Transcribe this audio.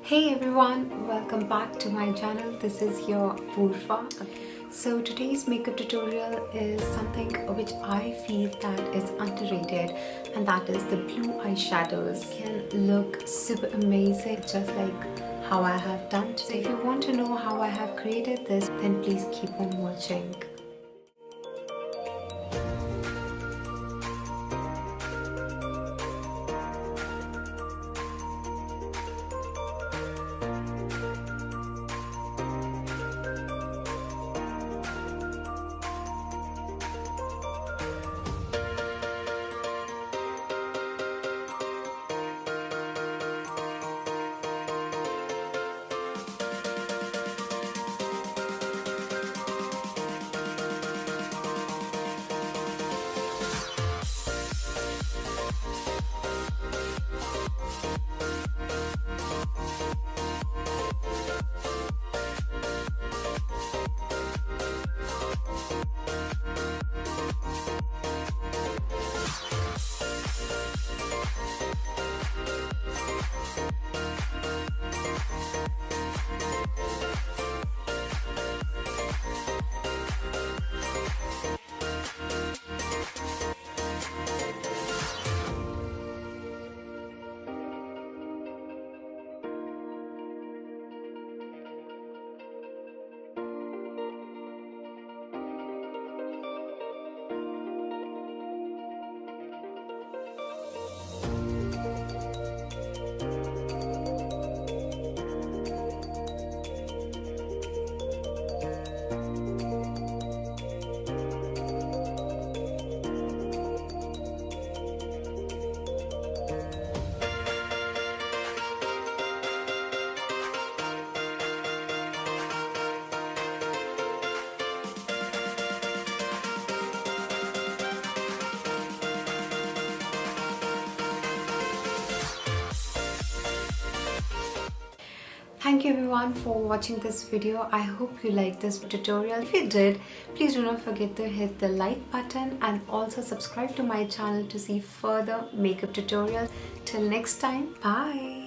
Hey everyone, welcome back to my channel. This is your Apoorva. So today's makeup tutorial is something which I feel that is underrated, and that is the blue eyeshadows. Can look super amazing just like how I have done today. So if you want to know how I have created this, then please keep on watching. Thank you everyone for watching this video. I hope you liked this tutorial. If you did, please do not forget to hit the like button and also subscribe to my channel to see further makeup tutorials. Till next time, bye.